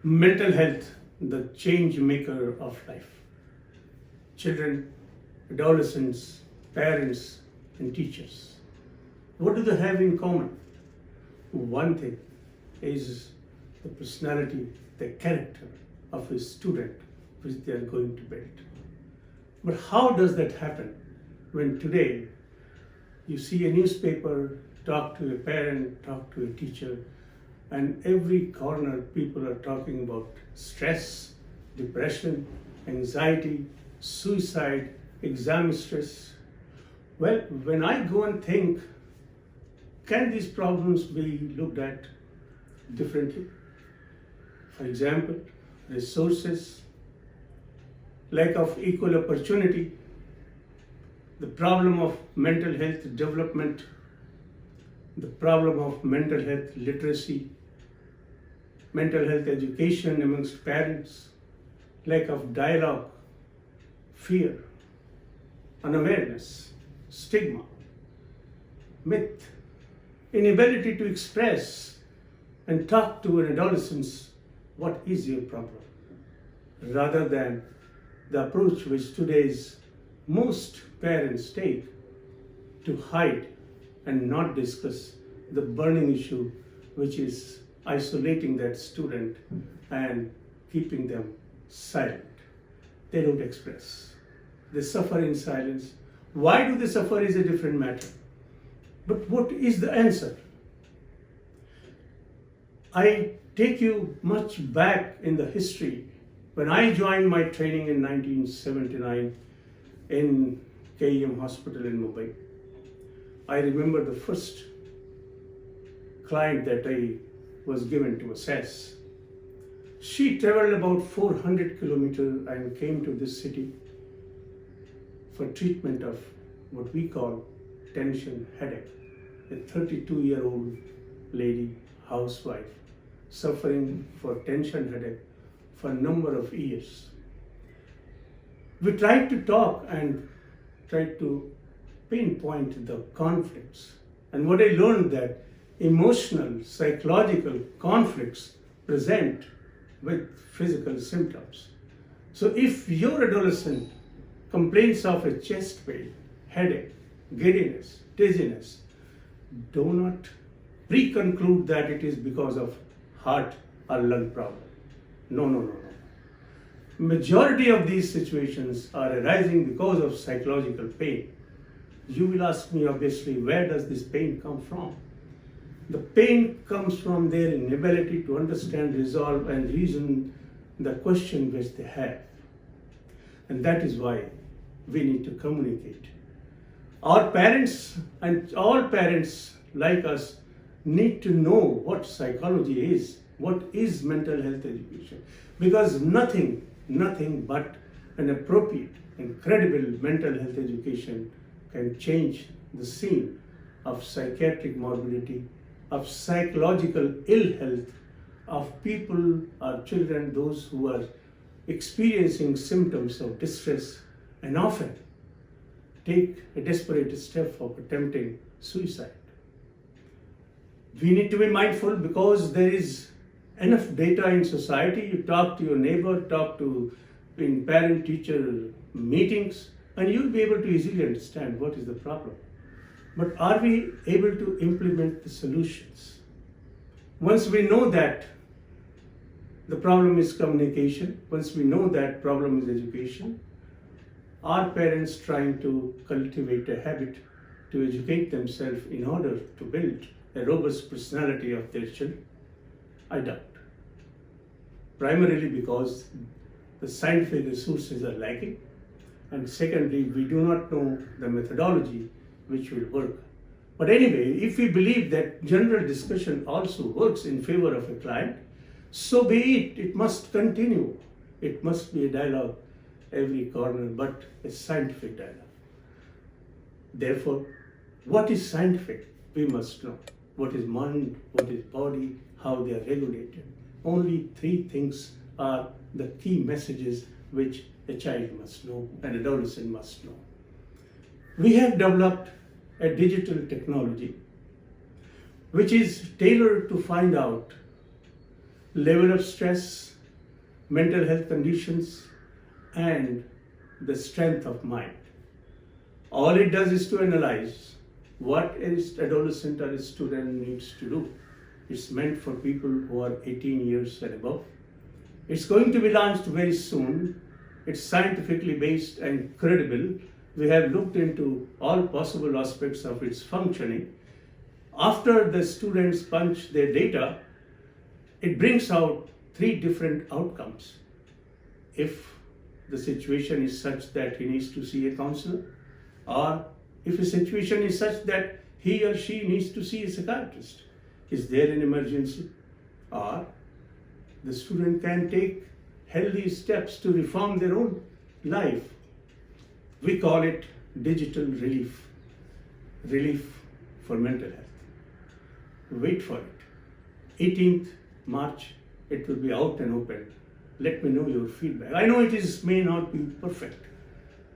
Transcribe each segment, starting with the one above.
Mental health, the change maker of life. Children, adolescents, parents, and teachers. What do they have in common? One thing is the personality, the character of a student which they are going to build. But how does that happen when today you see a newspaper, talk to a parent, talk to a teacher, and every corner people are talking about stress, depression, anxiety, suicide, exam stress. Well, when I go and think, can these problems be looked at differently? For example, resources, lack of equal opportunity, the problem of mental health development, the problem of mental health literacy, mental health education amongst parents, lack of dialogue, fear, unawareness, stigma, myth, inability to express and talk to an adolescent what is your problem, rather than the approach which today's most parents take to hide and not discuss the burning issue, which is isolating that student and keeping them silent. They don't express. They suffer in silence. Why do they suffer is a different matter. But what is the answer? I take you much back in the history. When I joined my training in 1979 in KEM Hospital in Mumbai, I remember the first client that I was given to assess. She traveled about 400 kilometers and came to this city for treatment of what we call tension headache. A 32-year-old lady, housewife, suffering for tension headache for a number of years. We tried to talk and tried to pinpoint the conflicts. And what I learned that emotional, psychological conflicts present with physical symptoms. So if your adolescent complains of a chest pain, headache, giddiness, dizziness, do not pre-conclude that it is because of heart or lung problem. No. Majority of these situations are arising because of psychological pain. You will ask me, obviously, where does this pain come from? The pain comes from their inability to understand, resolve, and reason the question which they have. And that is why we need to communicate. Our parents and all parents like us need to know what psychology is, what is mental health education. Because nothing but an appropriate and credible mental health education can change the scene of psychiatric morbidity, of psychological ill health, of people or children, those who are experiencing symptoms of distress and often take a desperate step of attempting suicide. We need to be mindful because there is enough data in society. You talk to your neighbor, talk to in parent-teacher meetings, and you'll be able to easily understand what is the problem. But are we able to implement the solutions? Once we know that the problem is communication, once we know that problem is education, are parents trying to cultivate a habit to educate themselves in order to build a robust personality of their children? I doubt. Primarily because the scientific resources are lacking, and secondly, we do not know the methodology which will work. But anyway, if we believe that general discussion also works in favor of a client, so be it. It must continue. It must be a dialogue every corner, but a scientific dialogue. Therefore, what is scientific? We must know. What is mind, what is body, how they are regulated. Only three things are the key messages which a child must know, an adolescent must know. We have developed a digital technology which is tailored to find out level of stress, mental health conditions, and the strength of mind. All it does is to analyze what an adolescent or a student needs to do. It's meant for people who are 18 years and above. It's going to be launched very soon. It's scientifically based and credible. We have looked into all possible aspects of its functioning. After the students punch their data, it brings out 3 different outcomes. If the situation is such that he needs to see a counselor, or if a situation is such that he or she needs to see a psychiatrist, is there an emergency, or the student can take healthy steps to reform their own life. We call it digital relief for mental health. Wait for it. 18th March, it will be out and open. Let me know your feedback. I know may not be perfect,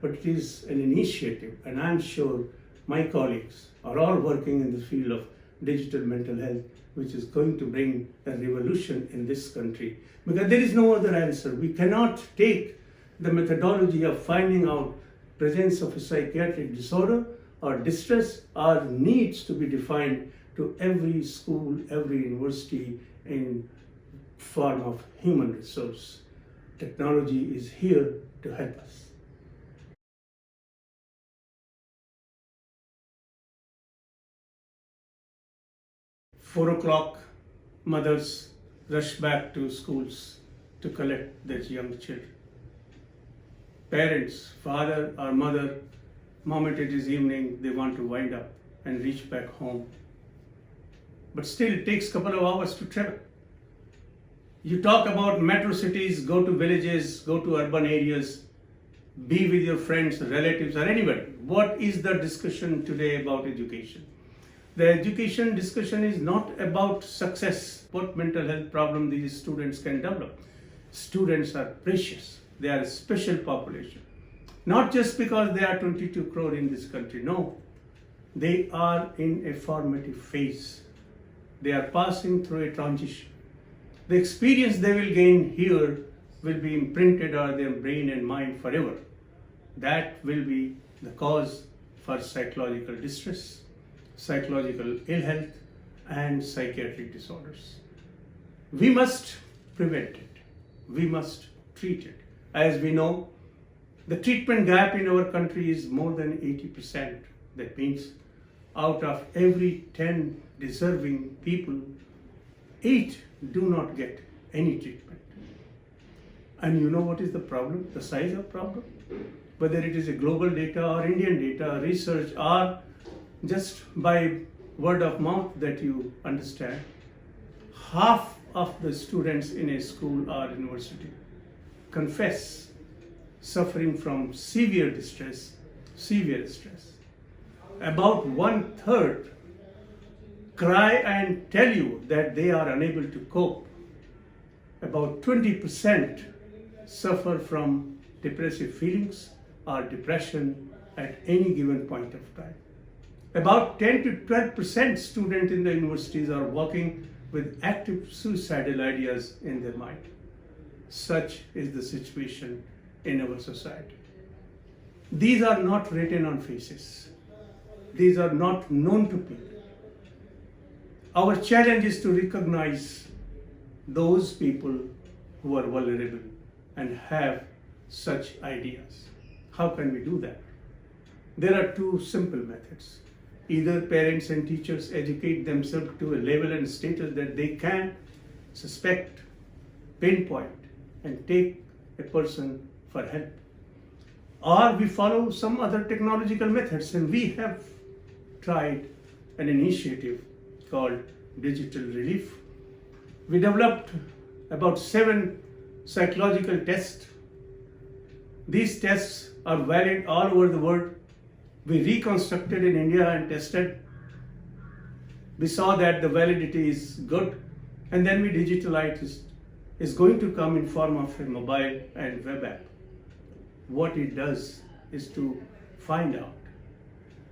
but it is an initiative, and I'm sure my colleagues are all working in the field of digital mental health, which is going to bring a revolution in this country. Because there is no other answer. We cannot take the methodology of finding out presence of a psychiatric disorder or distress or needs to be defined to every school, every university in form of human resource. Technology is here to help us. 4 o'clock, mothers rush back to schools to collect their young children. Parents, father or mother, moment it is evening, they want to wind up and reach back home. But still, it takes a couple of hours to travel. You talk about metro cities, go to villages, go to urban areas, be with your friends, relatives, or anybody. What is the discussion today about education? The education discussion is not about success, what mental health problem these students can develop. Students are precious. They are a special population. Not just because they are 22 crore in this country, no. They are in a formative phase. They are passing through a transition. The experience they will gain here will be imprinted on their brain and mind forever. That will be the cause for psychological distress, psychological ill health, and psychiatric disorders. We must prevent it. We must treat it. As we know, the treatment gap in our country is more than 80%. That means out of every 10 deserving people, 8 do not get any treatment. And you know what is the problem, the size of problem? Whether it is a global data or Indian data, research, or just by word of mouth that you understand, half of the students in a school or university confess suffering from severe distress, severe stress. About 1/3 cry and tell you that they are unable to cope. About 20% suffer from depressive feelings or depression at any given point of time. About 10 to 12% students in the universities are working with active suicidal ideas in their mind. Such is the situation in our society. These are not written on faces. These are not known to people. Our challenge is to recognize those people who are vulnerable and have such ideas. How can we do that? There are 2 simple methods. Either parents and teachers educate themselves to a level and status that they can suspect, pinpoint, and take a person for help. Or we follow some other technological methods, and we have tried an initiative called Digital Relief. We developed about 7 psychological tests. These tests are valid all over the world. We reconstructed in India and tested. We saw that the validity is good, and then we digitalized it. It's going to come in form of a mobile and web app. What it does is to find out,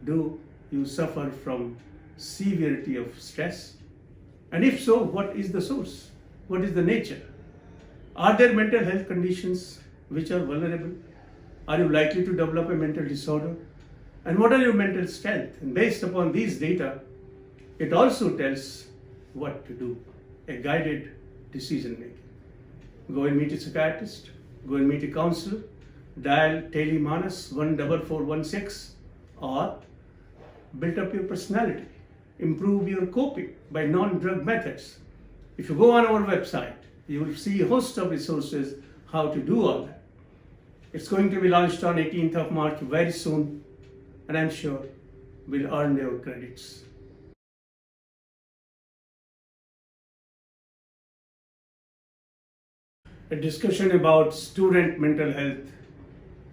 do you suffer from severity of stress? And if so, what is the source? What is the nature? Are there mental health conditions which are vulnerable? Are you likely to develop a mental disorder? And what are your mental strength? And based upon these data, it also tells what to do, a guided decision making. Go and meet a psychiatrist, go and meet a counselor, dial Telemanas 14416, or build up your personality, improve your coping by non-drug methods. If you go on our website, you will see a host of resources how to do all that. It's going to be launched on 18th of March very soon, and I'm sure we'll earn your credits. A discussion about student mental health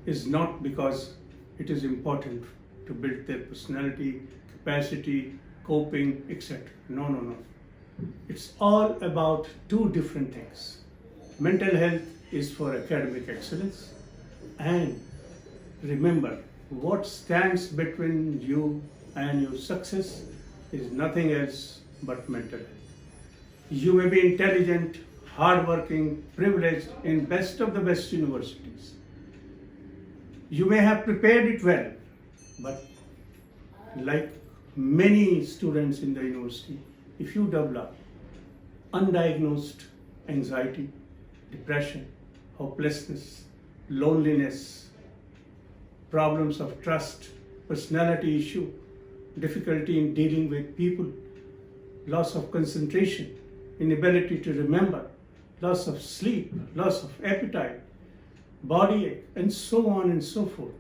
is not because it is important to build their personality, capacity, coping, etc. No. It's all about two different things. Mental health is for academic excellence, and remember, what stands between you and your success is nothing else but mental health. You may be intelligent, hardworking, privileged in best of the best universities. You may have prepared it well, but like many students in the university, if you develop undiagnosed anxiety, depression, hopelessness, loneliness, problems of trust, personality issue, difficulty in dealing with people, loss of concentration, inability to remember, loss of sleep, loss of appetite, body ache, and so on and so forth.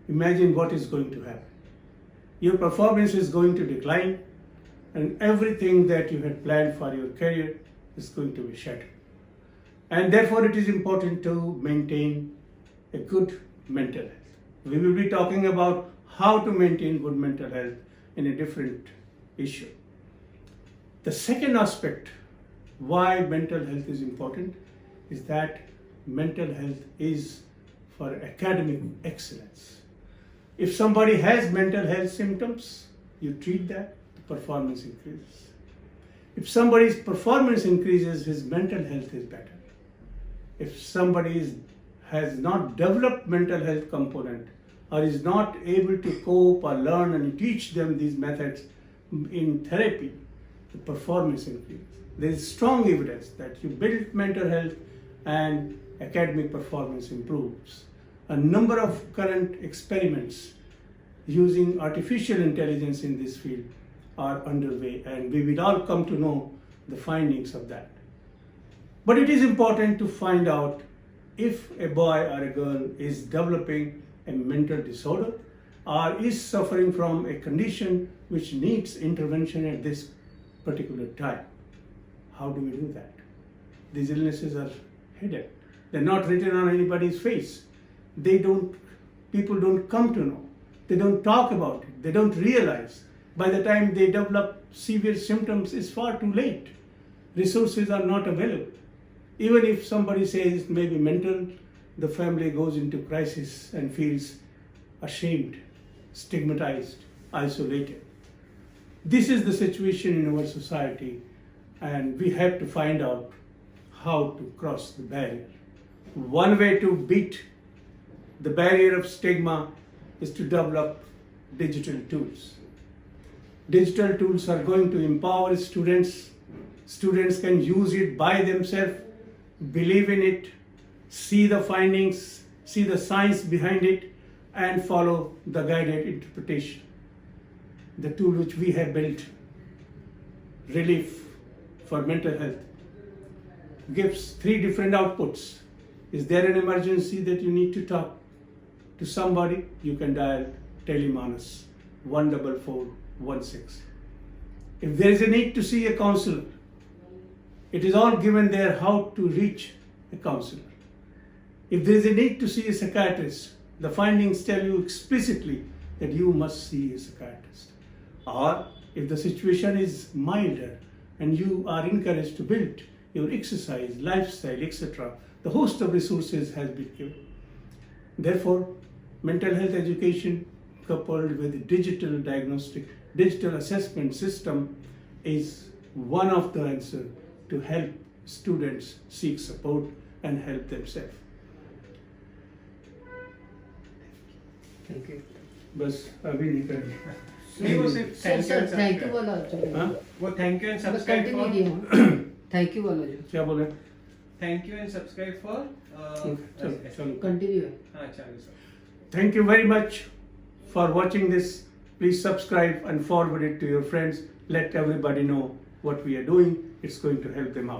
Imagine what is going to happen. Your performance is going to decline, and everything that you had planned for your career is going to be shattered. And therefore, it is important to maintain a good mental health. We will be talking about how to maintain good mental health in a different issue. The second aspect why mental health is important is that mental health is for academic excellence. If somebody has mental health symptoms, you treat that, the performance increases. If somebody's performance increases, his mental health is better. If somebody has not developed mental health component or is not able to cope or learn and teach them these methods in therapy, the performance increases. There is strong evidence that you build mental health and academic performance improves. A number of current experiments using artificial intelligence in this field are underway, and we will all come to know the findings of that. But it is important to find out if a boy or a girl is developing a mental disorder or is suffering from a condition which needs intervention at this particular time. How do we do that? These illnesses are hidden. They're not written on anybody's face. People don't come to know. They don't talk about it. They don't realize. By the time they develop severe symptoms, it's far too late. Resources are not available. Even if somebody says it may be mental, the family goes into crisis and feels ashamed, stigmatized, isolated. This is the situation in our society, and we have to find out how to cross the barrier. One way to beat the barrier of stigma is to develop digital tools. Digital tools are going to empower students. Students can use it by themselves, believe in it, see the findings, see the science behind it, and follow the guided interpretation. The tool which we have built, Relief for Mental Health, gives 3 different outputs. Is there an emergency that you need to talk to somebody? You can dial Telemanas 14416. If there is a need to see a counselor, it is all given there how to reach a counselor. If there is a need to see a psychiatrist, the findings tell you explicitly that you must see a psychiatrist. Or if the situation is milder and you are encouraged to build your exercise, lifestyle, etc., the host of resources has been given. Therefore, mental health education coupled with digital assessment system is one of the answers to help students seek support and help themselves. Thank you बस अभी नहीं करेंगे. नहीं वो सिर्फ sir thank you sir thank you बोलो चलो हाँ? वो थैंक यू एंड बस सब्सक्राइब कंटिन्यू फॉर कीजिए थैंक यू बोलो जो क्या बोले? Thank you and subscribe for चलो. कंटिन्यू है हाँ चलिए sir. Thank you very much for watching this. Please subscribe and forward it to your friends. Let everybody know what we are doing. It's going to help them out.